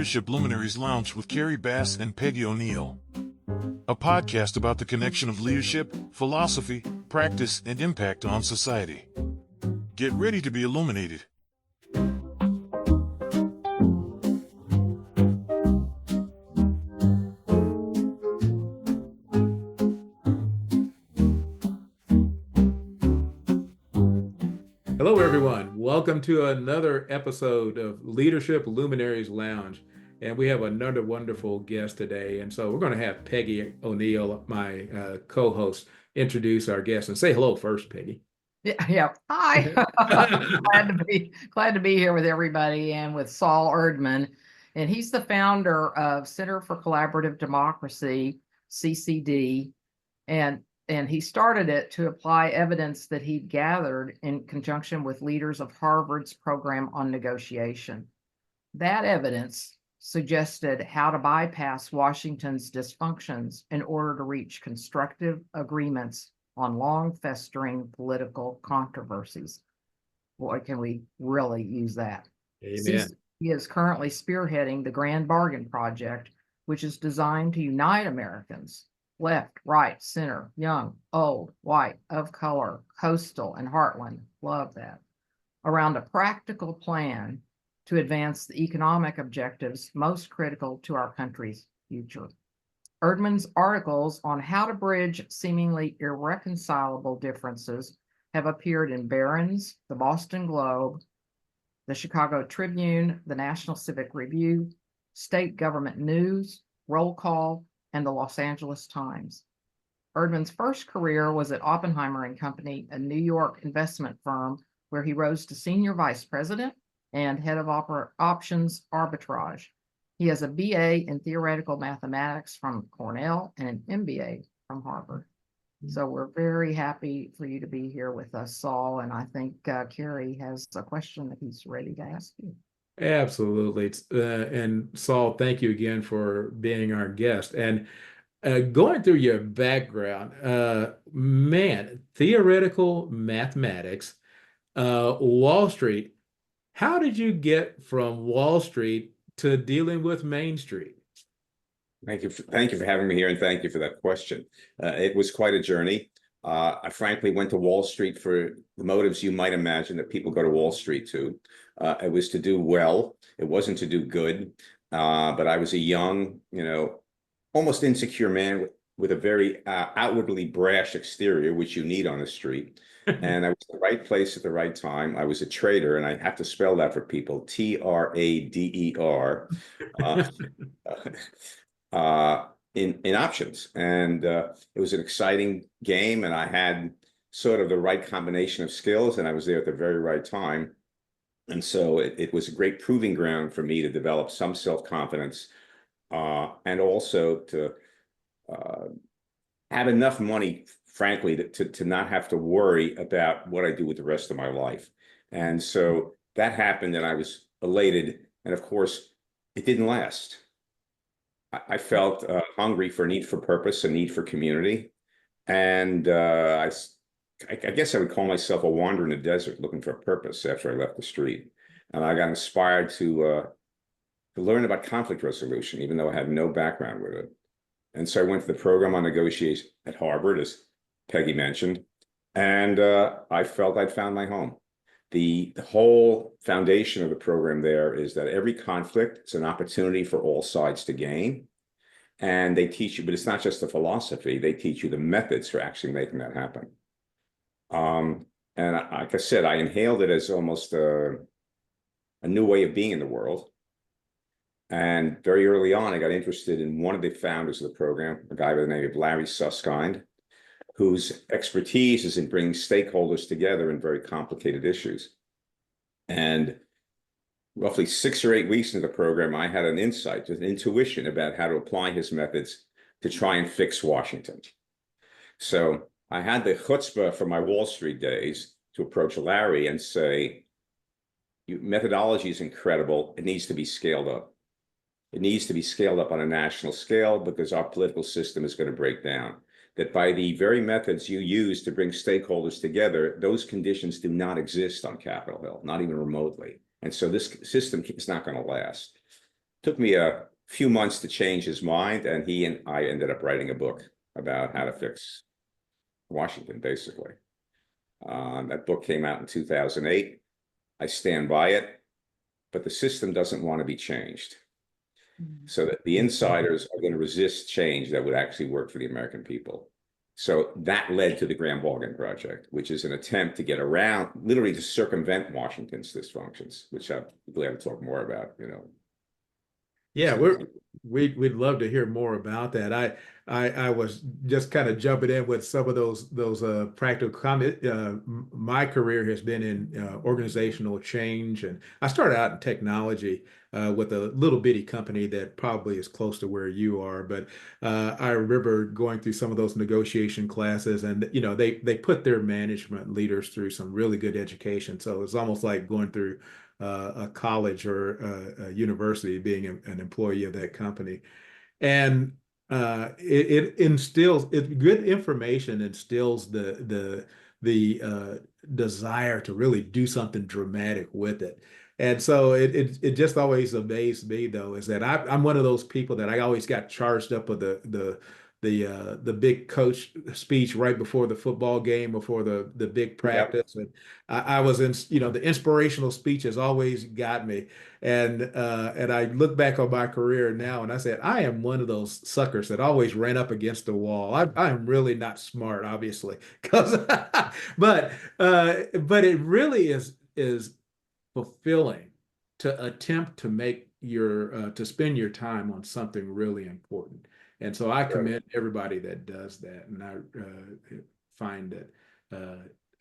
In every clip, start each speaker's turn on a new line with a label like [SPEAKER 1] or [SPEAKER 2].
[SPEAKER 1] Leadership Luminaries Lounge with Kerry and Peggy O'Neill, a podcast about the connection of leadership, philosophy, practice, and impact on society. Get ready to be illuminated.
[SPEAKER 2] Hello, everyone. Welcome to another episode of Leadership Luminaries Lounge. And we have another wonderful guest today. And so we're going to have Peggy O'Neill, my co-host, introduce our guest and say hello first, Peggy.
[SPEAKER 3] Yeah. Hi. glad to be here with everybody and with Sol Erdman. And he's the founder of Center for Collaborative Democracy, CCD. And he started it to apply evidence that he'd gathered in conjunction with leaders of Harvard's program on negotiation. That evidence suggested how to bypass Washington's dysfunctions in order to reach constructive agreements on long-festering political controversies. Boy, can we really use that.
[SPEAKER 2] Amen.
[SPEAKER 3] He is currently spearheading the Grand Bargain Project, which is designed to unite Americans, left, right, center, young, old, white, of color, coastal, and heartland. Love that. Around a practical plan to advance the economic objectives most critical to our country's future. Erdman's articles on how to bridge seemingly irreconcilable differences have appeared in Barron's, the Boston Globe, the Chicago Tribune, the National Civic Review, State Government News, Roll Call, and the Los Angeles Times. Erdman's first career was at Oppenheimer and Company, a New York investment firm where he rose to senior vice president and head of options arbitrage. He has a BA in theoretical mathematics from Cornell and an MBA from Harvard. So we're very happy for you to be here with us, Sol. And I think Kerry has a question that he's ready to ask you.
[SPEAKER 2] Absolutely. And Sol, thank you again for being our guest. And going through your background, theoretical mathematics, Wall Street. How did you get from Wall Street to dealing with Main Street?
[SPEAKER 4] Thank you for having me here, and thank you for that question. It was quite a journey. I frankly went to Wall Street for the motives you might imagine that people go to Wall Street to. It was to do well. It wasn't to do good. But I was a young, almost insecure man with a very outwardly brash exterior, which you need on the street. And I was at the right place at the right time. I was a trader, and I have to spell that for people, TRADER, in options. And it was an exciting game, and I had sort of the right combination of skills, and I was there at the very right time. And so it was a great proving ground for me to develop some self-confidence and also to have enough money, frankly, to not have to worry about what I do with the rest of my life. And so that happened, and I was elated. And of course, it didn't last. I felt hungry for a need for purpose, a need for community. And I guess I would call myself a wanderer in the desert looking for a purpose after I left the street. And I got inspired to learn about conflict resolution, even though I had no background with it. And so I went to the program on negotiation at Harvard, as Peggy mentioned, and I felt I'd found my home. The whole foundation of the program there is that every conflict is an opportunity for all sides to gain. And they teach you, but it's not just the philosophy, they teach you the methods for actually making that happen. And like I said, I inhaled it as almost a new way of being in the world. And very early on, I got interested in one of the founders of the program, a guy by the name of Larry Susskind, whose expertise is in bringing stakeholders together in very complicated issues. And roughly 6 or 8 weeks into the program, I had an insight, an intuition about how to apply his methods to try and fix Washington. So I had the chutzpah from my Wall Street days to approach Larry and say, methodology is incredible. It needs to be scaled up. It needs to be scaled up on a national scale because our political system is going to break down. That by the very methods you use to bring stakeholders together, those conditions do not exist on Capitol Hill, not even remotely. And so this system is not going to last. took me a few months to change his mind, and he and I ended up writing a book about how to fix Washington, basically. That book came out in 2008. I stand by it, but the system doesn't want to be changed. So that the insiders are going to resist change that would actually work for the American people. So that led to the Grand Bargain Project, which is an attempt to get around, literally to circumvent Washington's dysfunctions, which I'm glad to talk more about,
[SPEAKER 2] Yeah, we'd love to hear more about that. I was just kind of jumping in with some of those practical comments. My career has been in organizational change, and I started out in technology with a little bitty company that probably is close to where you are. But I remember going through some of those negotiation classes, and they put their management leaders through some really good education. So it's almost like going through a college or a university, being an employee of that company. And it instills good information, instills the desire to really do something dramatic with it. And so it just always amazed me, though, is that I'm one of those people that I always got charged up with the big coach speech right before the football game, before the big practice. And I was in, the inspirational speech has always got me. And I look back on my career now, and I said, I am one of those suckers that always ran up against the wall. I am really not smart, obviously, because but it really is fulfilling to attempt to make to spend your time on something really important. And so I commend everybody that does that, and I find that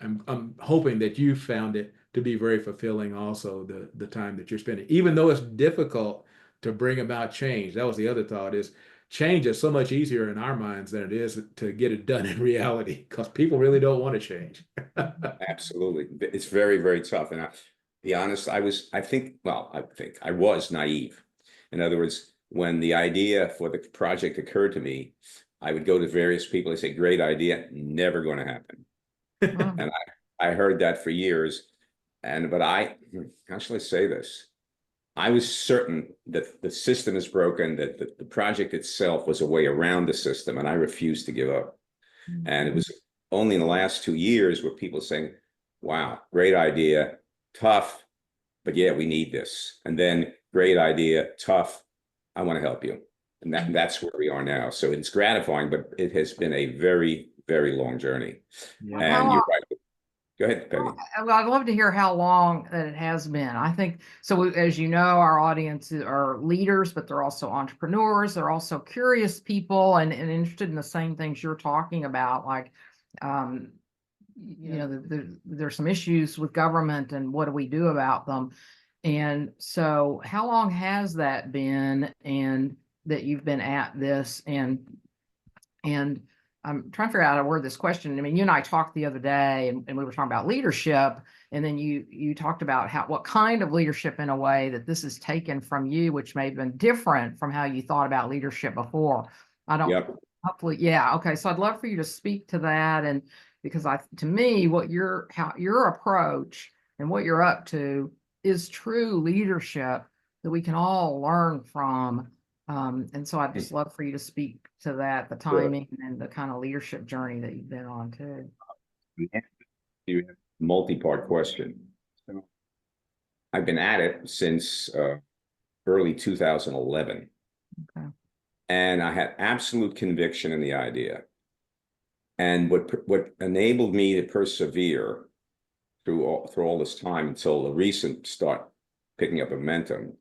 [SPEAKER 2] I'm hoping that you found it to be very fulfilling also, the time that you're spending, even though it's difficult to bring about change. That was the other thought, is change is so much easier in our minds than it is to get it done in reality, because people really don't want to change.
[SPEAKER 4] Absolutely. It's very, very tough. And I'll be honest, I was naive. In other words, when the idea for the project occurred to me, I would go to various people and say, great idea, never going to happen. And I heard that for years. But how shall I say this? I was certain that the system is broken, that the project itself was a way around the system, and I refused to give up. And it was only in the last 2 years where people saying, wow, great idea, tough, but yeah, we need this. And then great idea, tough, I want to help you. And that's where we are now. So it's gratifying, but it has been a very, very long journey.
[SPEAKER 2] Yeah.
[SPEAKER 4] And you're right. Go ahead, Peggy.
[SPEAKER 3] Well, I'd love to hear how long that it has been. I think so. As you know, our audience are leaders, but they're also entrepreneurs. They're also curious people and interested in the same things you're talking about. Like, there's some issues with government, and what do we do about them? And so, how long has that been, and that you've been at this? And I'm trying to figure out how to word this question. I mean, you and I talked the other day, and we were talking about leadership, and then you talked about what kind of leadership, in a way, that this is taken from you, which may have been different from how you thought about leadership before. Hopefully, yeah. Okay. So I'd love for you to speak to that. And because to me, how your approach and what you're up to is true leadership that we can all learn from. And so I'd just love for you to speak to that, the timing and the kind of leadership journey that you've been on too.
[SPEAKER 4] You have a multi-part question. So I've been at it since early 2011.
[SPEAKER 3] Okay.
[SPEAKER 4] And I had absolute conviction in the idea. And what enabled me to persevere through all this time until the recent start picking up momentum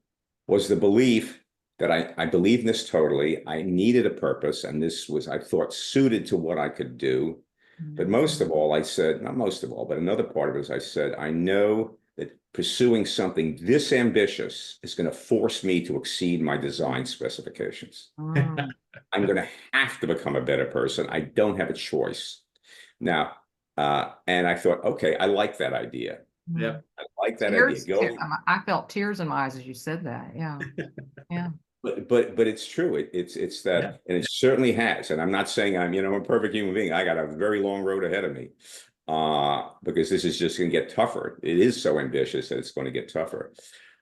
[SPEAKER 4] was the belief that I believe in this totally. I needed a purpose, and this was, I thought, suited to what I could do. But most of all, I said, not most of all, but another part of it is I said, I know that pursuing something this ambitious is going to force me to exceed my design specifications. I'm going to have to become a better person. I don't have a choice. Now, and I thought, okay, I like that idea.
[SPEAKER 2] Yeah.
[SPEAKER 4] I like that idea.
[SPEAKER 3] I felt tears in my eyes as you said that. Yeah. Yeah.
[SPEAKER 4] But it's true. It's that, yeah. And it certainly has. And I'm not saying I'm a perfect human being. I got a very long road ahead of me, because this is just going to get tougher. It is so ambitious that it's going to get tougher.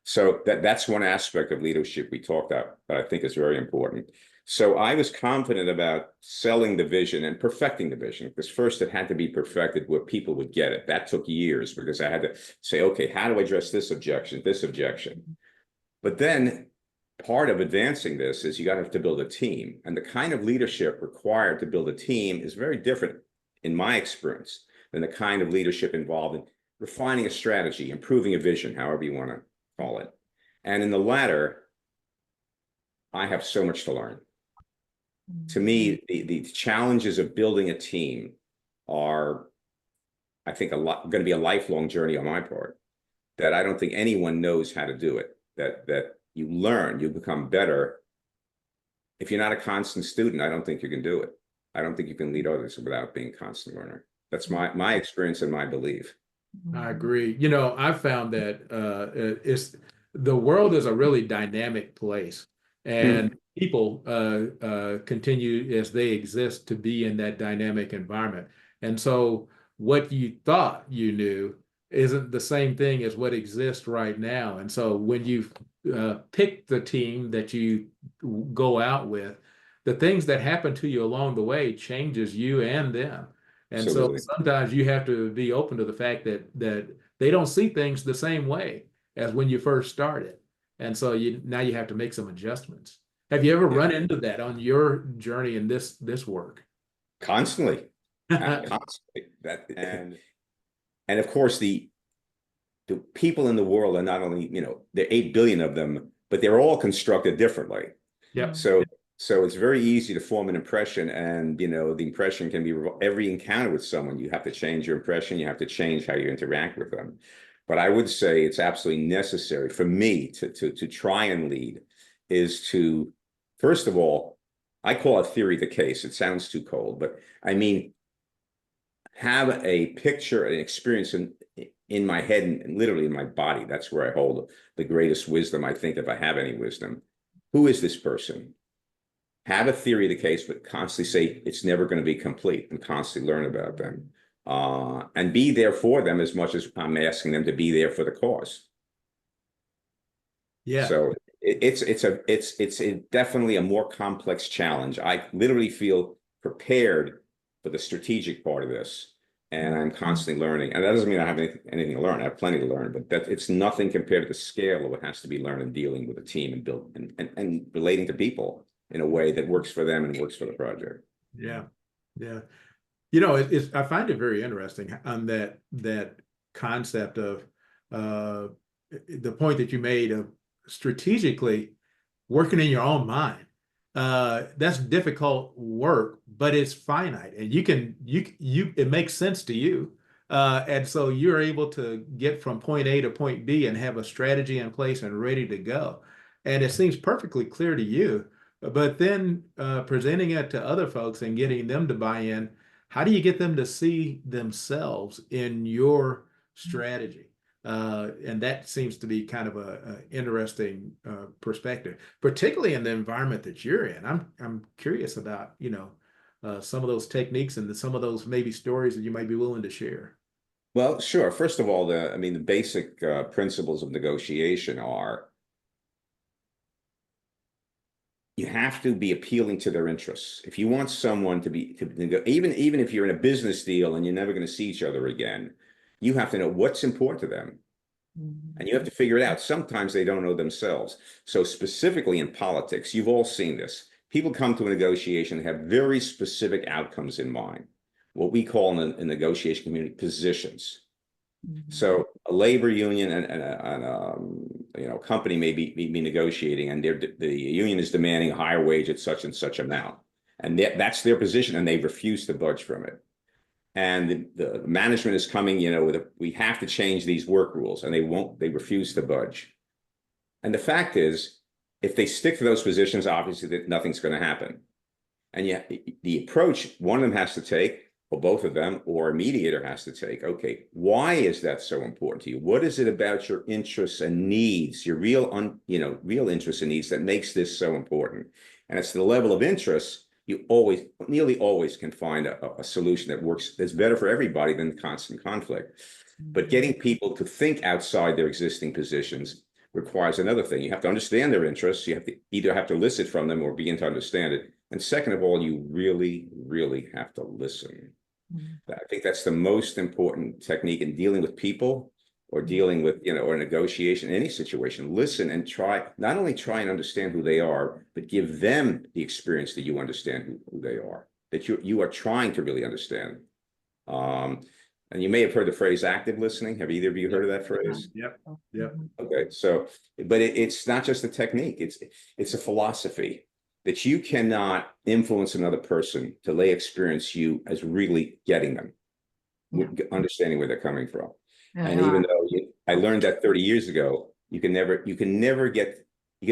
[SPEAKER 4] So that's one aspect of leadership we talked about that I think is very important. So I was confident about selling the vision and perfecting the vision, because first it had to be perfected where people would get it. That took years because I had to say, okay, how do I address this objection, this objection? But then part of advancing this is you got to have to build a team. And the kind of leadership required to build a team is very different, in my experience, than the kind of leadership involved in refining a strategy, improving a vision, however you want to call it. And in the latter, I have so much to learn. To me, the challenges of building a team are, I think, going to be a lifelong journey on my part, that I don't think anyone knows how to do it, that you learn, you become better. If you're not a constant student, I don't think you can do it. I don't think you can lead others without being a constant learner. That's my experience and my belief.
[SPEAKER 2] I agree. I've found that the world is a really dynamic place, and people continue as they exist to be in that dynamic environment. And so what you thought you knew isn't the same thing as what exists right now. And so when you pick the team that you go out with, the things that happen to you along the way changes you and them. And
[SPEAKER 4] Absolutely.
[SPEAKER 2] so sometimes you have to be open to the fact that they don't see things the same way as when you first started. And so now you have to make some adjustments. Have you ever run into that on your journey in this work?
[SPEAKER 4] Constantly. Constantly. And of course, the people in the world are not only, there are 8 billion of them, but they're all constructed differently.
[SPEAKER 2] Yeah.
[SPEAKER 4] So it's very easy to form an impression, and the impression can be every encounter with someone. You have to change your impression. You have to change how you interact with them. But I would say it's absolutely necessary for me to try and lead is to, first of all, I call it theory of the case. It sounds too cold, but I mean, have a picture, an experience in my head and literally in my body. That's where I hold the greatest wisdom, I think, if I have any wisdom. Who is this person? Have a theory of the case, but constantly say it's never going to be complete, and constantly learn about them. And be there for them as much as I'm asking them to be there for the cause.
[SPEAKER 2] Yeah.
[SPEAKER 4] So it's definitely a more complex challenge. I literally feel prepared for the strategic part of this, and I'm constantly learning. And that doesn't mean I have anything to learn. I have plenty to learn, but it's nothing compared to the scale of what has to be learned in dealing with a team and build and relating to people in a way that works for them and works for the project.
[SPEAKER 2] Yeah. I find it very interesting on that concept of the point that you made of strategically working in your own mind. That's difficult work, but it's finite, and it makes sense to you. And so you're able to get from point A to point B and have a strategy in place and ready to go. And it seems perfectly clear to you. But then presenting it to other folks and getting them to buy in, how do you get them to see themselves in your strategy? And that seems to be kind of a interesting perspective, particularly in the environment that you're in. I'm curious about some of those techniques and some of those maybe stories that you might be willing to share.
[SPEAKER 4] Well, sure. First of all, the basic principles of negotiation are, you have to be appealing to their interests. If you want someone even if you're in a business deal and you're never going to see each other again, you have to know what's important to them. And you have to figure it out. Sometimes they don't know themselves. So specifically in politics, you've all seen this. People come to a negotiation and have very specific outcomes in mind, what we call in the negotiation community positions. So a labor union and a company may be negotiating, and the union is demanding a higher wage at such and such amount, and that's their position, and they refuse to budge from it. And the management is coming, we have to change these work rules, and they refuse to budge. And the fact is, if they stick to those positions, obviously nothing's going to happen. And yet the approach one of them has to take, or both of them, or a mediator has to take, okay, why is that so important to you? What is it about your interests and needs, your real interests and needs that makes this so important? And it's the level of interest, you nearly always can find a solution that works, that's better for everybody than constant conflict. But getting people to think outside their existing positions, requires another thing. You have to understand their interests. You have to either elicit from them or begin to understand it. And second of all, you really, really have to listen. I think that's the most important technique in dealing with people or dealing with, or negotiation, any situation. Listen and not only try and understand who they are, but give them the experience that you understand who they are, that you are trying to really understand. And you may have heard the phrase active listening. Have either of you heard of that phrase?
[SPEAKER 2] Yep. Yep.
[SPEAKER 4] Okay. So, but it's not just a technique. It's a philosophy that you cannot influence another person till they experience you as really getting them, understanding where they're coming from. And even though I learned that 30 years ago, you can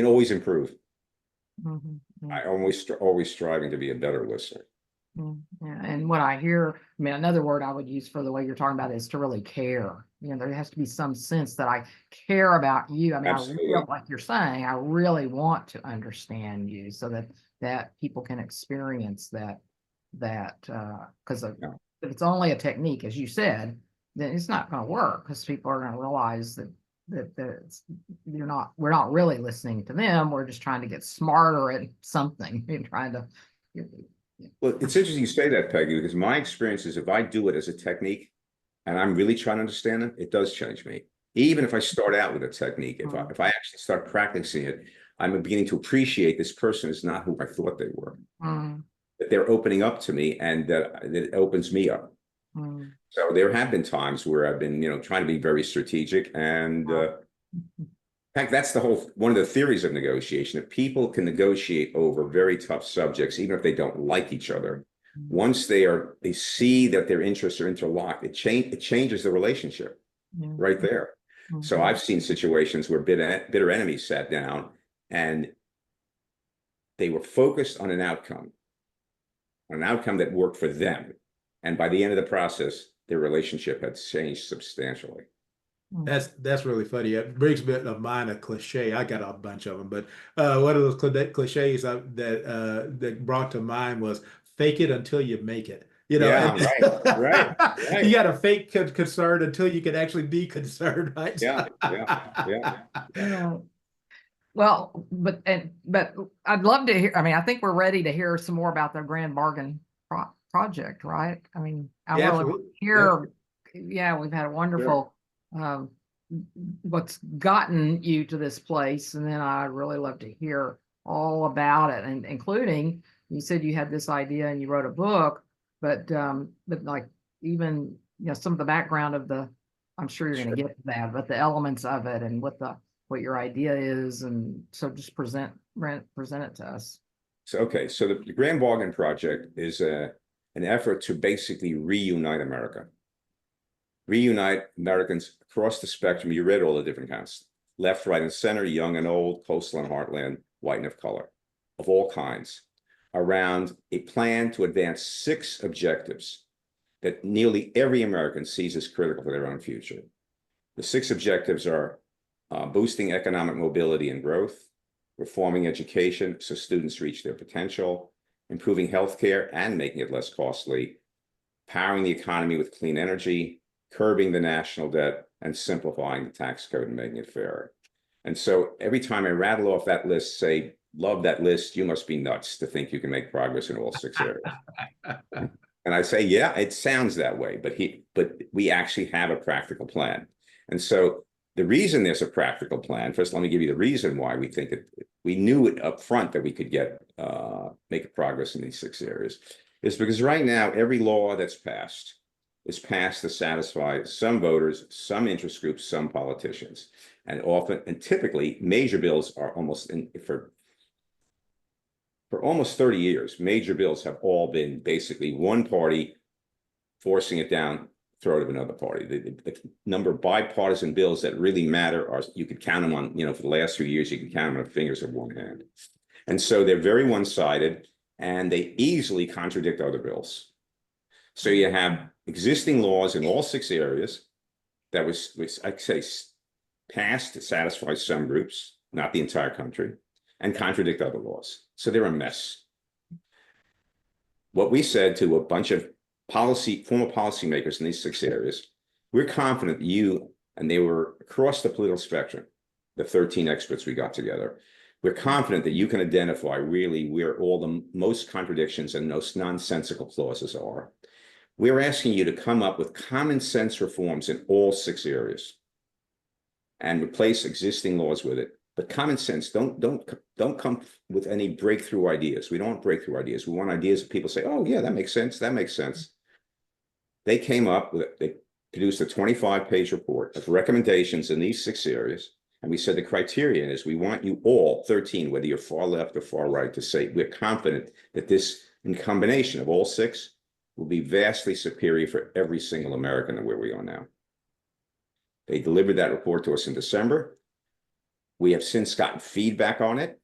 [SPEAKER 4] always improve. I always striving to be a better listener.
[SPEAKER 3] Yeah, and what I hear, I mean, another word I would use for the way you're talking about it is to really care. There has to be some sense that I care about you. I mean,
[SPEAKER 4] Absolutely.
[SPEAKER 3] I really, like you're saying, I really want to understand you so that people can experience that because if it's only a technique, as you said, then it's not going to work because people are going to realize that we're not really listening to them. We're just trying to get smarter at something and trying to.
[SPEAKER 4] Well, it's interesting you say that, Peggy, because my experience is if I do it as a technique and I'm really trying to understand them, it does change me. Even if I start out with a technique, if I actually start practicing it, I'm beginning to appreciate this person is not who I thought they were. That they're opening up to me and that it opens me up. So there have been times where I've been, trying to be very strategic and in fact, that's one of the theories of negotiation. If people can negotiate over very tough subjects, even if they don't like each other, once they see that their interests are interlocked, it changes the relationship right there. So I've seen situations where bitter enemies sat down and they were focused on an outcome that worked for them. And by the end of the process, their relationship had changed substantially.
[SPEAKER 2] That's really funny. It brings to mind a cliche. I got a bunch of them, but one of those cliches that brought to mind was "fake it until you make it."
[SPEAKER 4] Yeah, right.
[SPEAKER 2] You got to fake concern until you can actually be concerned, right?
[SPEAKER 4] Yeah.
[SPEAKER 3] Well, but I'd love to hear. I mean, I think we're ready to hear some more about the Grand Bargain project, right? I mean, I really want to hear. Yeah, we've had a wonderful. What's gotten you to this place, and then I'd really love to hear all about it, and including you said you had this idea and you wrote a book, but like even some of the background of I'm sure you're going to get to that, but the elements of it and what your idea is, and so just present it to us.
[SPEAKER 4] So the Grand Bargain Project is an effort to basically reunite America. Reunite Americans across the spectrum. You read all the different kinds, left, right, and center, young and old, coastal and heartland, white and of color, of all kinds, around a plan to advance 6 objectives that nearly every American sees as critical for their own future. The 6 objectives are boosting economic mobility and growth, reforming education so students reach their potential, improving healthcare and making it less costly, powering the economy with clean energy, curbing the national debt, and simplifying the tax code and making it fairer. And so every time I rattle off that list, say, love that list, you must be nuts to think you can make progress in all 6 areas. And I say, yeah, it sounds that way, but we actually have a practical plan. And so the reason there's a practical plan, first, let me give you the reason why we think we knew it up front that we could make a progress in these 6 areas, is because right now, every law that's passed is passed to satisfy some voters, some interest groups, some politicians. And typically, major bills are for almost 30 years, major bills have all been basically one party forcing it down throat of another party. The number of bipartisan bills that really matter you could count them on, for the last few years, you can count them on the fingers of one hand. And so they're very one-sided and they easily contradict other bills. So you have existing laws in all 6 areas that was I'd say, passed to satisfy some groups, not the entire country, and contradict other laws. So they're a mess. What we said to a bunch of former policymakers in these 6 areas, we're confident and they were across the political spectrum, the 13 experts we got together. We're confident that you can identify really where all the most contradictions and most nonsensical clauses are. We're asking you to come up with common sense reforms in all 6 areas and replace existing laws with it. But common sense, don't come with any breakthrough ideas. We don't want breakthrough ideas. We want ideas that people say, oh yeah, that makes sense. That makes sense. They produced a 25-page report of recommendations in these 6 areas. And we said the criterion is we want you all 13, whether you're far left or far right, to say we're confident that this, in combination of all 6, will be vastly superior for every single American than where we are now. They delivered that report to us in December. We have since gotten feedback on it.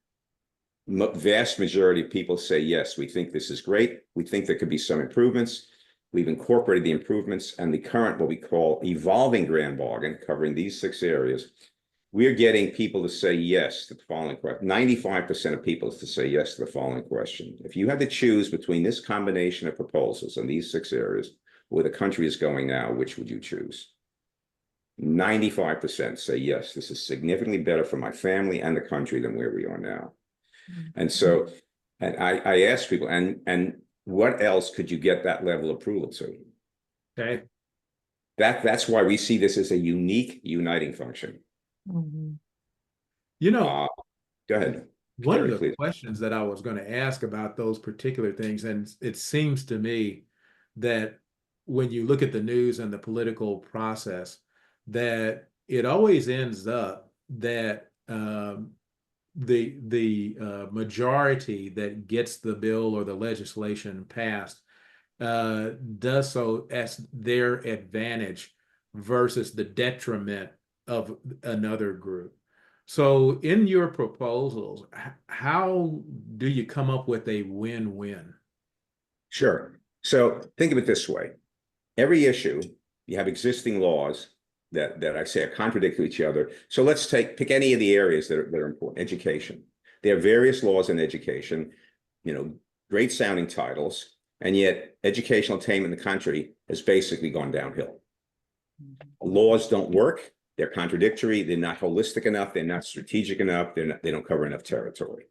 [SPEAKER 4] Vast majority of people say, yes, we think this is great. We think there could be some improvements. We've incorporated the improvements and the current, what we call evolving grand bargain, covering these 6 areas. We're getting people to say yes to the following question. 95% of people to say yes to the following question. If you had to choose between this combination of proposals in these 6 areas, where the country is going now, which would you choose? 95% say yes, this is significantly better for my family and the country than where we are now. And so, and I asked people, and what else could you get that level of approval to?
[SPEAKER 2] Okay.
[SPEAKER 4] That's why we see this as a unique uniting function.
[SPEAKER 3] Mhm.
[SPEAKER 2] You know,
[SPEAKER 4] Go ahead.
[SPEAKER 2] one
[SPEAKER 4] Kerry,
[SPEAKER 2] of the
[SPEAKER 4] please.
[SPEAKER 2] questions that I was going to ask about those particular things, and it seems to me that when you look at the news and the political process, that it always ends up that the majority that gets the bill or the legislation passed does so as their advantage versus the detriment of another group. So in your proposals, how do you come up with a win-win?
[SPEAKER 4] Sure. So think of it this way. Every issue, you have existing laws that I say are contradictory to each other. So let's pick any of the areas that are important. Education. There are various laws in education, great sounding titles, and yet educational attainment in the country has basically gone downhill. Laws don't work. They're contradictory. They're not holistic enough. They're not strategic enough. They don't cover enough territory.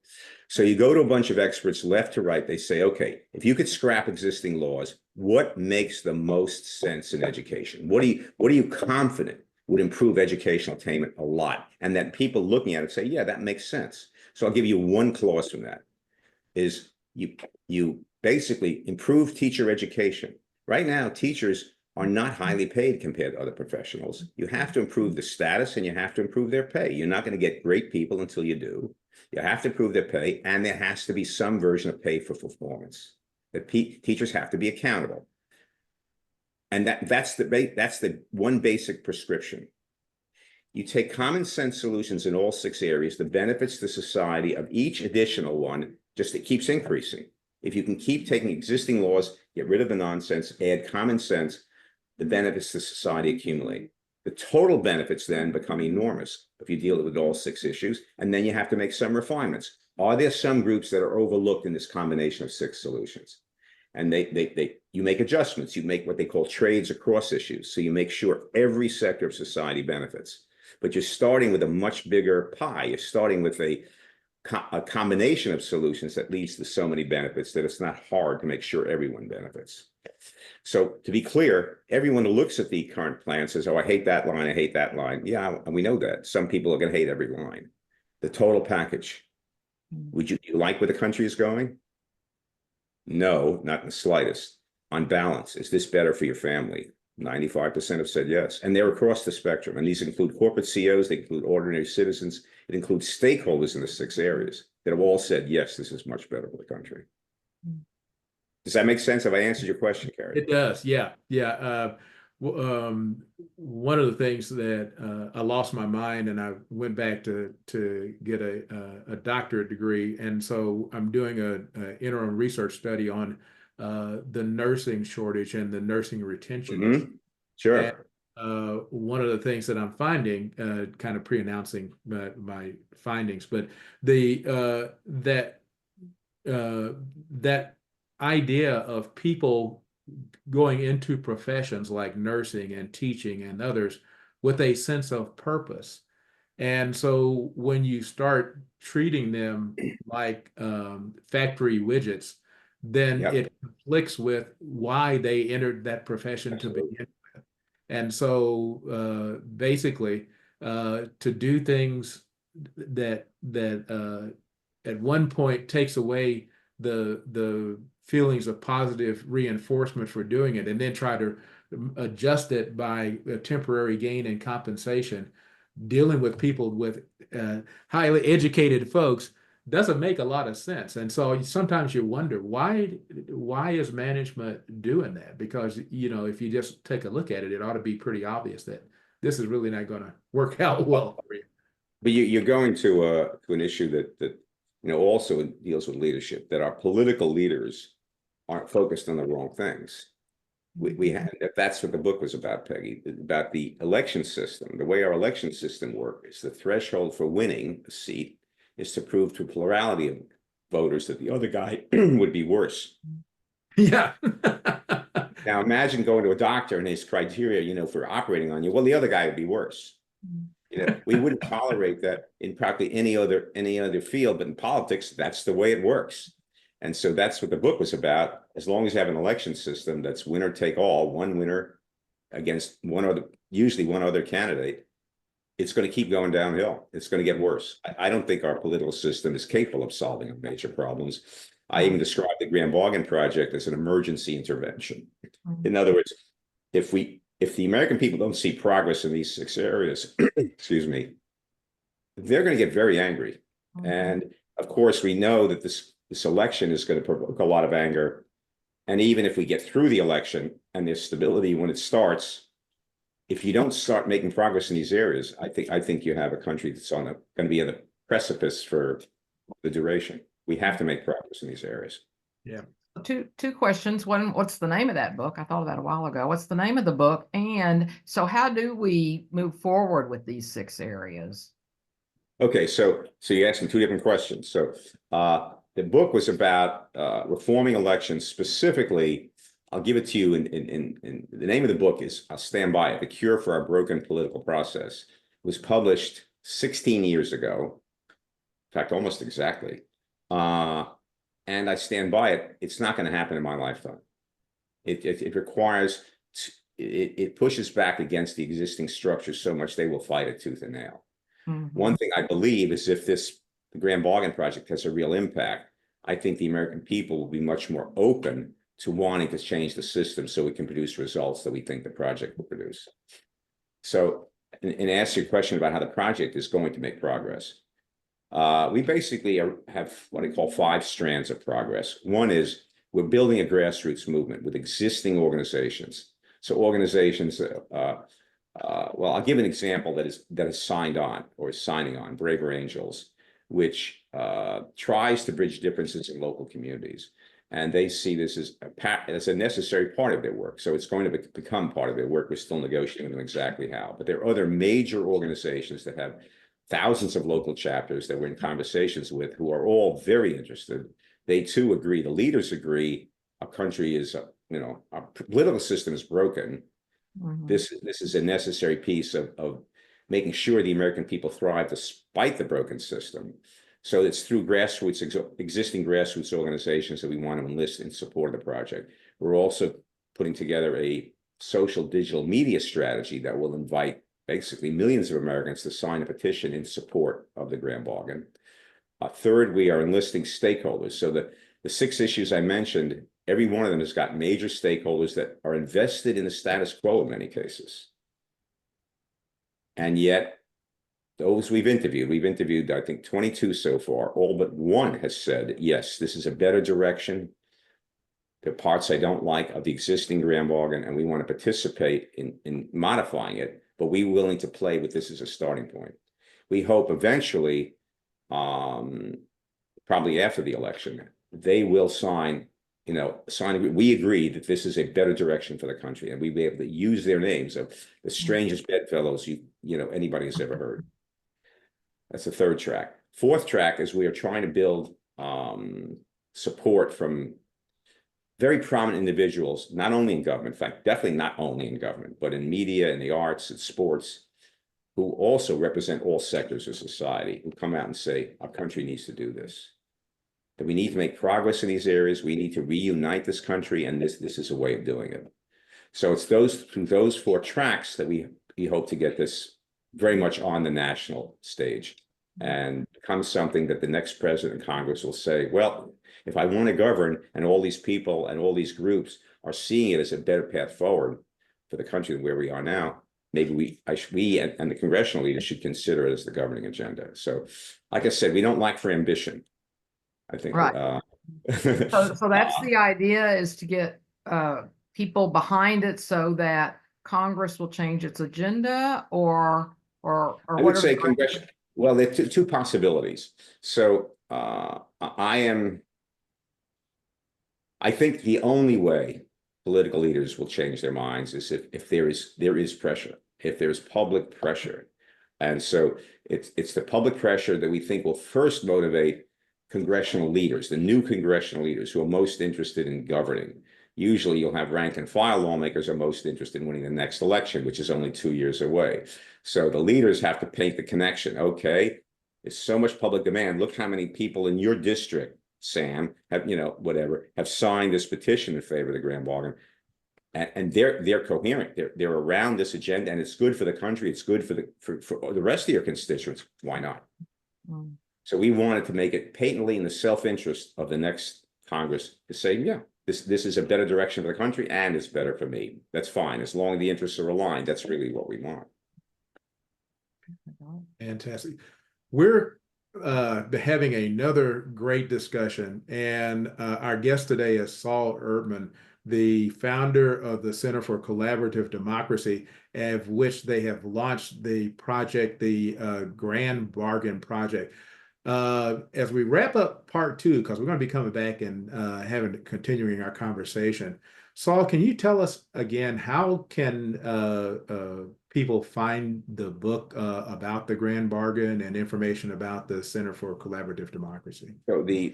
[SPEAKER 4] So you go to a bunch of experts left to right. They say, okay, if you could scrap existing laws, what makes the most sense in education? What are you confident would improve educational attainment a lot? And that people looking at it say, yeah, that makes sense. So I'll give you one clause from that is you basically improve teacher education. Right now, teachers are not highly paid compared to other professionals. You have to improve the status and you have to improve their pay. You're not going to get great people until you do. You have to improve their pay, and there has to be some version of pay for performance. That teachers have to be accountable. And that's the one basic prescription. You take common sense solutions in all 6 areas, the benefits to society of each additional one, just it keeps increasing. If you can keep taking existing laws, get rid of the nonsense, add common sense, the benefits to society accumulate. The total benefits then become enormous if you deal with all 6 issues, and then you have to make some refinements. Are there some groups that are overlooked in this combination of 6 solutions? And you make adjustments. You make what they call trades across issues. So you make sure every sector of society benefits. But you're starting with a much bigger pie. You're starting with a combination of solutions that leads to so many benefits that it's not hard to make sure everyone benefits. So to be clear, everyone who looks at the current plan says, oh, I hate that line, I hate that line. Yeah, and we know that. Some people are going to hate every line. The total package. Would you like where the country is going? No, not in the slightest. On balance, is this better for your family? 95% have said yes. And they're across the spectrum. And these include corporate CEOs, they include ordinary citizens, it includes stakeholders in the 6 areas that have all said, yes, this is much better for the country. Does that make sense? Have I answered your question, Kerry?
[SPEAKER 2] It does. Yeah. Yeah. One of the things that I lost my mind and I went back to get a doctorate degree. And so I'm doing an interim research study on the nursing shortage and the nursing retention.
[SPEAKER 4] Mm-hmm. Sure.
[SPEAKER 2] And, one of the things that I'm finding, kind of pre-announcing my findings, but that idea of people going into professions like nursing and teaching and others with a sense of purpose And so when you start treating them like factory widgets, then
[SPEAKER 4] Yep,
[SPEAKER 2] it conflicts with why they entered that profession to
[SPEAKER 4] absolutely.
[SPEAKER 2] begin. And so basically, to do things that at one point takes away the feelings of positive reinforcement for doing it, and then try to adjust it by a temporary gain in compensation, dealing with people with highly educated folks doesn't make a lot of sense. And so sometimes you wonder why is management doing that? Because if you just take a look at it, it ought to be pretty obvious that this is really not going to work out well for you.
[SPEAKER 4] But you're going to an issue that also deals with leadership, that our political leaders aren't focused on the wrong things. We had, that's what the book was about, Peggy, about the election system. The way our election system works is the threshold for winning a seat is to prove to a plurality of voters that the other guy would be worse.
[SPEAKER 2] Yeah.
[SPEAKER 4] Now imagine going to a doctor and his criteria, for operating on you. Well, the other guy would be worse. We wouldn't tolerate that in practically any other field, but in politics, that's the way it works. And so that's what the book was about. As long as you have an election system that's winner take all, one winner against usually one other candidate, it's going to keep going downhill. It's going to get worse. I don't think our political system is capable of solving major problems. I even described the Grand Bargain Project as an emergency intervention. In other words, if the American people don't see progress in these 6 areas, excuse me, they're going to get very angry. And of course, we know that this election is going to provoke a lot of anger. And even if we get through the election and there's stability when it starts, if you don't start making progress in these areas, I think you have a country that's going to be on the precipice for the duration. We have to make progress in these areas.
[SPEAKER 2] Yeah.
[SPEAKER 3] Two questions. One, what's the name of that book? I thought of that a while ago. What's the name of the book? And so how do we move forward with these 6 areas?
[SPEAKER 4] Okay, so you asked me 2 different questions. So the book was about reforming elections. Specifically, I'll give it to you in the name of the book is, I'll stand by it, The Cure for Our Broken Political Process. It was published 16 years ago. In fact, almost exactly. And I stand by it. It's not going to happen in my lifetime. It requires, it pushes back against the existing structure so much they will fight it tooth and nail. One thing I believe is if the Grand Bargain Project has a real impact, I think the American people will be much more open to wanting to change the system so we can produce results that we think the project will produce. So, and answer your question about how the project is going to make progress. We basically have what I call 5 strands of progress. One is we're building a grassroots movement with existing organizations. So organizations, well, I'll give an example that is signed on or is signing on, Braver Angels, which tries to bridge differences in local communities. And they see this as a necessary part of their work. So it's going to become part of their work. We're still negotiating with them exactly how. But there are other major organizations that have thousands of local chapters that we're in conversations with who are all very interested. They too agree. The leaders agree. Our country is, our political system is broken. This is a necessary piece of making sure the American people thrive despite the broken system. So it's through existing grassroots organizations that we want to enlist in support of the project. We're also putting together a social digital media strategy that will invite basically millions of Americans to sign a petition in support of the Grand Bargain. Third, we are enlisting stakeholders. So the 6 issues I mentioned, every one of them has got major stakeholders that are invested in the status quo in many cases. And yet, those we've interviewed, I think 22 so far, all but 1 has said, yes, this is a better direction. The parts I don't like of the existing Grand Bargain, and we want to participate in modifying it, but we're willing to play with this as a starting point. We hope eventually, probably after the election, they will sign. We agree that this is a better direction for the country, and we'll be able to use their names of the strangest bedfellows anybody has ever heard. That's the 3rd track. 4th track is we are trying to build support from very prominent individuals, not only in government, in fact, definitely not only in government, but in media, in the arts, and sports, who also represent all sectors of society, who come out and say, our country needs to do this. That we need to make progress in these areas. We need to reunite this country, and this is a way of doing it. So it's through those 4 tracks that we hope to get this very much on the national stage and become something that the next president and Congress will say, well, if I want to govern and all these people and all these groups are seeing it as a better path forward for the country than where we are now, maybe we and the congressional leaders should consider it as the governing agenda. So, like I said, we don't lack for ambition. I think.
[SPEAKER 3] Right. So that's the idea, is to get people behind it so that Congress will change its agenda, or
[SPEAKER 4] I would say congressional. Well, there are two possibilities. So I think the only way political leaders will change their minds is if there is pressure, if there's public pressure. And so it's the public pressure that we think will first motivate congressional leaders, the new congressional leaders who are most interested in governing. Usually you'll have rank and file lawmakers are most interested in winning the next election, which is only 2 years away. So the leaders have to paint the connection. Okay, there's so much public demand. Look how many people in your district, Sam, have, have signed this petition in favor of the grand bargain. And they're coherent. They're around this agenda, and it's good for the country. It's good for the rest of your constituents. Why not? Mm. So we wanted to make it patently in the self-interest of the next Congress to say, yeah, this is a better direction for the country, and it's better for me. That's fine, as long as the interests are aligned. That's really what we want.
[SPEAKER 2] Fantastic. We're having another great discussion, and our guest today is Sol Erdman, the founder of the Center for Collaborative Democracy, of which they have launched the project, the Grand Bargain Project. As we wrap up part 2, because we're going to be coming back and continuing our conversation, Sol, can you tell us again, how can people find the book about the Grand Bargain and information about the Center for Collaborative Democracy?
[SPEAKER 4] So the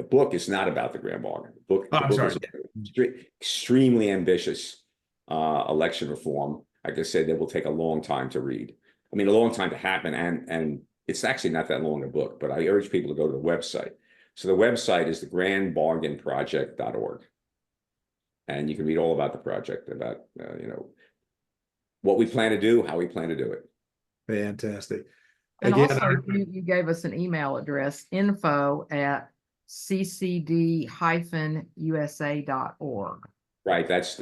[SPEAKER 4] book is not about the Grand Bargain. The book is extremely ambitious election reform. Like I said, that will take a long time to read. I mean, a long time to happen, and it's actually not that long a book, but I urge people to go to the website. So the website is thegrandbargainproject.org. And you can read all about the project, about, what we plan to do, how we plan to do it.
[SPEAKER 2] Fantastic.
[SPEAKER 3] And again, also, you gave us an email address, info@ccd-usa.org.
[SPEAKER 4] Right. That's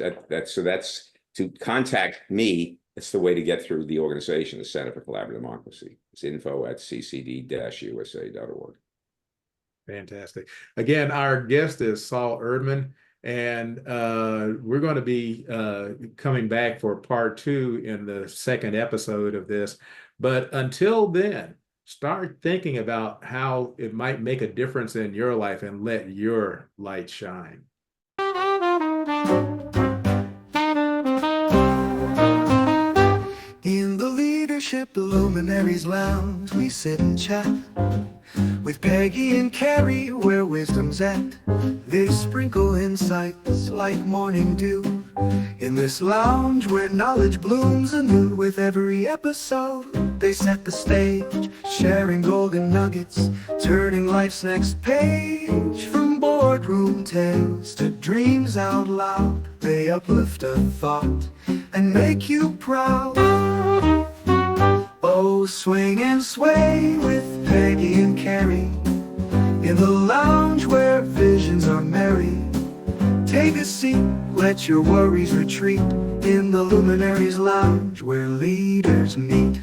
[SPEAKER 4] to contact me. It's the way to get through the organization, the Center for Collaborative Democracy. It's info@ccd-usa.org.
[SPEAKER 2] Fantastic. Again, our guest is Sol Erdman, and we're going to be coming back for part 2 in the second episode of this. But until then, start thinking about how it might make a difference in your life and let your light shine.
[SPEAKER 5] In the Leadership Luminaries Lounge, we sit and chat with Peggy and Kerry, where wisdom's at. They sprinkle insights like morning dew in this lounge where knowledge blooms anew. With every episode, they set the stage, sharing golden nuggets, turning life's next page. From boardroom tales to dreams out loud, they uplift a thought and make you proud. Oh, swing and sway with Peggy and Kerry in the lounge where visions are merry. Take a seat, let your worries retreat in the Luminaries Lounge where leaders meet.